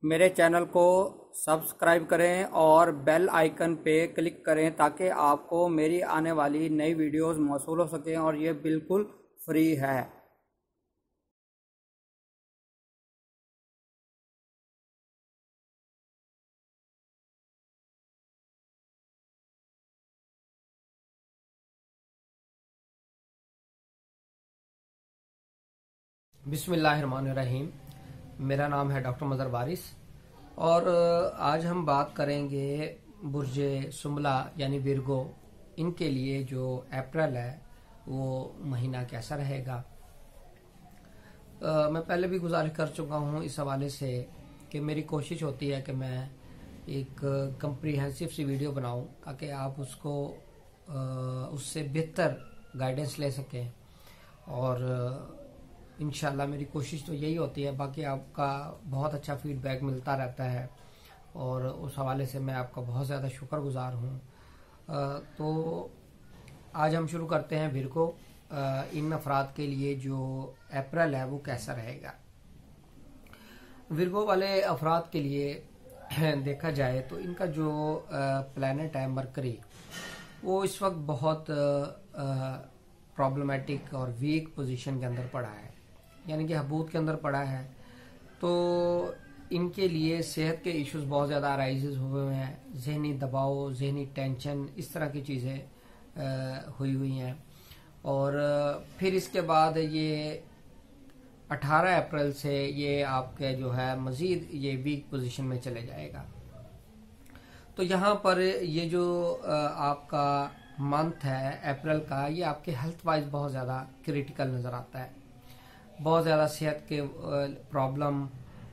मेरे चैनल को सब्सक्राइब करें और बेल आइकन पे क्लिक करें ताकि आपको मेरी आने वाली नई वीडियोस मौसूल हो सकें और ये बिल्कुल फ्री है। बिस्मिल्लाहिर्रहमानिर्रहीम। मेरा नाम है डॉक्टर मज़हर वारिस और आज हम बात करेंगे बुर्जे सुमला यानी विर्गो, इनके लिए जो अप्रैल है वो महीना कैसा रहेगा। मैं पहले भी गुजारिश कर चुका हूँ इस हवाले से कि मेरी कोशिश होती है कि मैं एक कंप्रीहेंसिव सी वीडियो बनाऊं ताकि आप उसको उससे बेहतर गाइडेंस ले सकें और इंशाल्लाह मेरी कोशिश तो यही होती है। बाकी आपका बहुत अच्छा फीडबैक मिलता रहता है और उस हवाले से मैं आपका बहुत ज़्यादा शुक्रगुजार हूँ। तो आज हम शुरू करते हैं विर्गो। इन अफराद के लिए जो अप्रैल है वो कैसा रहेगा। विर्गो वाले अफराद के लिए देखा जाए तो इनका जो प्लैनेट है मरकरी, वो इस वक्त बहुत प्रॉब्लमेटिक और वीक पोजीशन के अंदर पड़ा है, यानी कि हबूत के अंदर पड़ा है। तो इनके लिए सेहत के इश्यूज बहुत ज़्यादा अराइजेज हुए हैं, जहनी दबाव, जहनी टेंशन, इस तरह की चीज़ें हुई हैं। और फिर इसके बाद ये 18 अप्रैल से ये आपके जो है मज़ीद ये वीक पोजीशन में चले जाएगा। तो यहाँ पर ये जो आपका मंथ है अप्रैल का, ये आपके हेल्थ वाइज बहुत ज़्यादा क्रिटिकल नज़र आता है। बहुत ज़्यादा सेहत के प्रॉब्लम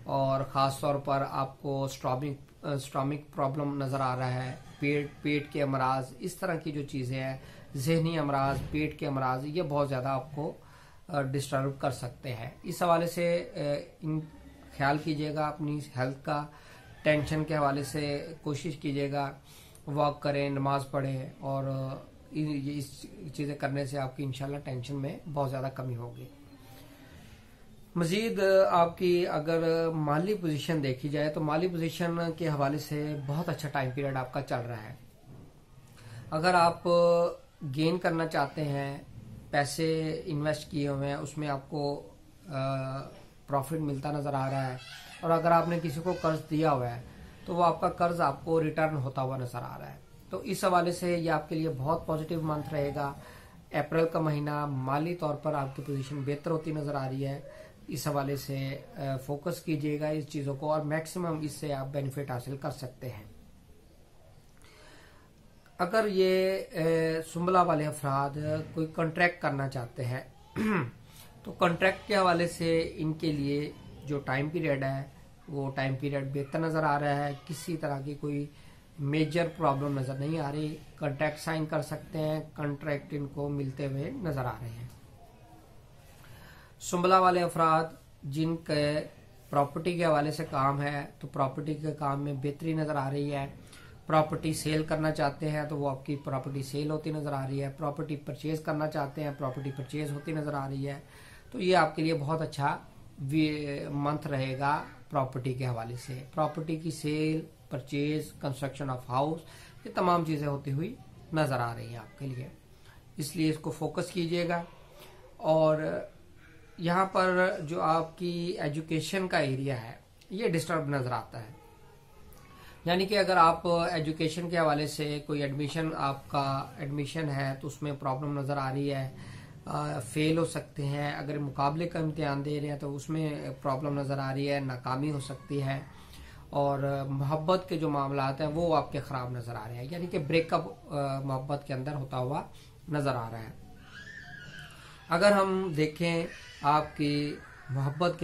और ख़ास तौर पर आपको स्टॉमिक प्रॉब्लम नज़र आ रहा है, पेट के अमराज, इस तरह की जो चीज़ें हैं, जहनी अमराज, पेट के अमराज, ये बहुत ज़्यादा आपको डिस्टर्ब कर सकते हैं। इस हवाले से इन ख्याल कीजिएगा अपनी हेल्थ का। टेंशन के हवाले से कोशिश कीजिएगा वॉक करें, नमाज पढ़ें और इस चीज़ें करने से आपकी इंशाल्लाह टेंशन में बहुत ज़्यादा कमी होगी। मजीद आपकी अगर माली पोजीशन देखी जाए तो माली पोजीशन के हवाले से बहुत अच्छा टाइम पीरियड आपका चल रहा है। अगर आप गेन करना चाहते हैं, पैसे इन्वेस्ट किए हुए हैं, उसमें आपको प्रॉफिट मिलता नज़र आ रहा है, और अगर आपने किसी को कर्ज दिया हुआ है तो वो आपका कर्ज आपको रिटर्न होता हुआ नज़र आ रहा है। तो इस हवाले से ये आपके लिए बहुत पॉजिटिव मंथ रहेगा। अप्रैल का महीना माली तौर पर आपकी पोजीशन बेहतर होती नज़र आ रही है। इस हवाले से फोकस कीजिएगा इस चीज़ों को और मैक्सिमम इससे आप बेनिफिट हासिल कर सकते हैं। अगर ये सुमला वाले अफराद कोई कॉन्ट्रैक्ट करना चाहते हैं तो कॉन्ट्रैक्ट के हवाले से इनके लिए जो टाइम पीरियड है वो टाइम पीरियड बेहतर नज़र आ रहा है। किसी तरह की कोई मेजर प्रॉब्लम नज़र नहीं आ रही। कॉन्ट्रैक्ट साइन कर सकते हैं, कॉन्ट्रैक्ट इनको मिलते हुए नज़र आ रहे हैं। सुमला वाले अफराद जिनके प्रॉपर्टी के हवाले से काम है तो प्रॉपर्टी के काम में बेहतरी नज़र आ रही है। प्रॉपर्टी सेल करना चाहते हैं तो वो आपकी प्रॉपर्टी सेल होती नज़र आ रही है। प्रॉपर्टी परचेज करना चाहते हैं, प्रॉपर्टी परचेज होती नज़र आ रही है। तो ये आपके लिए बहुत अच्छा मंथ रहेगा प्रॉपर्टी के हवाले से। प्रॉपर्टी की sale, purchase, construction of house, ये तमाम चीज़ें होती हुई नज़र आ रही हैं आपके लिए, इसलिए इसको फोकस कीजिएगा। और यहाँ पर जो आपकी एजुकेशन का एरिया है ये डिस्टर्ब नज़र आता है, यानी कि अगर आप एजुकेशन के हवाले से कोई आपका एडमिशन है तो उसमें प्रॉब्लम नज़र आ रही है, फेल हो सकते हैं। अगर मुकाबले का इम्तिहान दे रहे हैं तो उसमें प्रॉब्लम नज़र आ रही है, नाकामी हो सकती है। और मोहब्बत के जो मामला हैं वो आपके ख़राब नज़र आ रहे हैं, यानी कि ब्रेकअप मोहब्बत के अंदर होता हुआ नज़र आ रहा है। अगर हम देखें आपकी मोहब्बत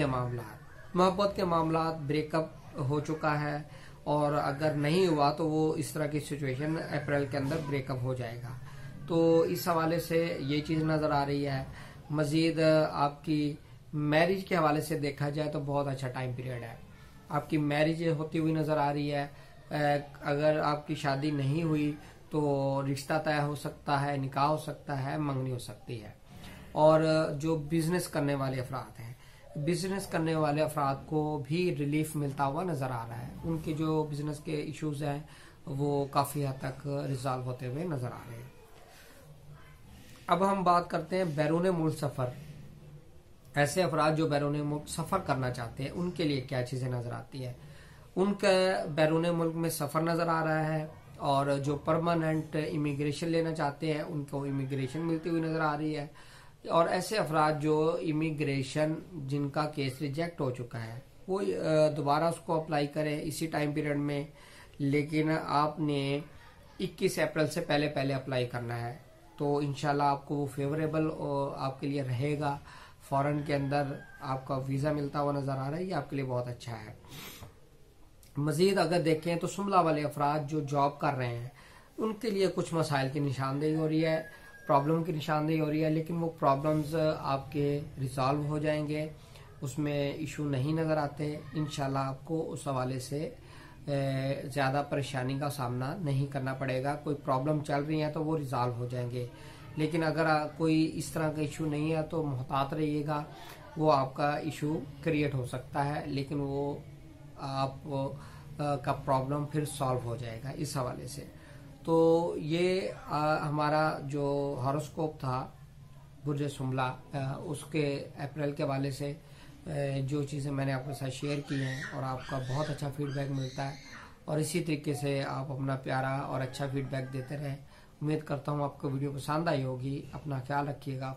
के मामला ब्रेकअप हो चुका है और अगर नहीं हुआ तो वो इस तरह की सिचुएशन अप्रैल के अंदर ब्रेकअप हो जाएगा। तो इस हवाले से ये चीज़ नज़र आ रही है। मज़ीद आपकी मैरिज के हवाले से देखा जाए तो बहुत अच्छा टाइम पीरियड है, आपकी मैरिज होती हुई नज़र आ रही है। अगर आपकी शादी नहीं हुई तो रिश्ता तय हो सकता है, निकाह हो सकता है, मंगनी हो सकती है। और जो बिजनेस करने वाले अफराद हैं बिजनेस करने वाले अफराद को भी रिलीफ मिलता हुआ नजर आ रहा है। उनके जो बिजनेस के इश्यूज हैं वो काफी हद तक रिजॉल्व होते हुए नजर आ रहे हैं। अब हम बात करते हैं बैरून मुल्क सफर। ऐसे अफराद जो बैरून मुल्क सफर करना चाहते हैं उनके लिए क्या चीजें नजर आती है। उनका बैरून मुल्क में सफर नजर आ रहा है, और जो परमानेंट इमिग्रेशन लेना चाहते हैं उनको इमिग्रेशन मिलती हुई नजर आ रही है। और ऐसे अफराद जो इमिग्रेशन जिनका केस रिजेक्ट हो चुका है वो दोबारा उसको अप्लाई करें इसी टाइम पीरियड में, लेकिन आपने 21 अप्रैल से पहले पहले अप्लाई करना है, तो इंशाल्लाह आपको वो फेवरेबल आपके लिए रहेगा। फॉरेन के अंदर आपका वीजा मिलता हुआ नजर आ रहा है, ये आपके लिए बहुत अच्छा है। मजीद अगर देखें तो सुमला वाले अफराद जो जॉब कर रहे हैं उनके लिए कुछ मसाइल की निशानदेही हो रही है, प्रॉब्लम की निशानदेही हो रही है, लेकिन वो प्रॉब्लम्स आपके रिजॉल्व हो जाएंगे, उसमें इशू नहीं नजर आते। इंशाल्लाह आपको उस हवाले से ज्यादा परेशानी का सामना नहीं करना पड़ेगा। कोई प्रॉब्लम चल रही है तो वो रिजॉल्व हो जाएंगे, लेकिन अगर कोई इस तरह का इशू नहीं है तो मुहतात रहिएगा, वो आपका इशू क्रिएट हो सकता है, लेकिन वो आप का प्रॉब्लम फिर सॉल्व हो जाएगा इस हवाले से। तो ये हमारा जो हॉरोस्कोप था बुर्ज सुमला उसके अप्रैल के हवाले से जो चीज़ें मैंने आपके साथ शेयर की हैं, और आपका बहुत अच्छा फीडबैक मिलता है, और इसी तरीके से आप अपना प्यारा और अच्छा फीडबैक देते रहें। उम्मीद करता हूँ आपको वीडियो पसंद आई होगी। अपना ख्याल रखिएगा।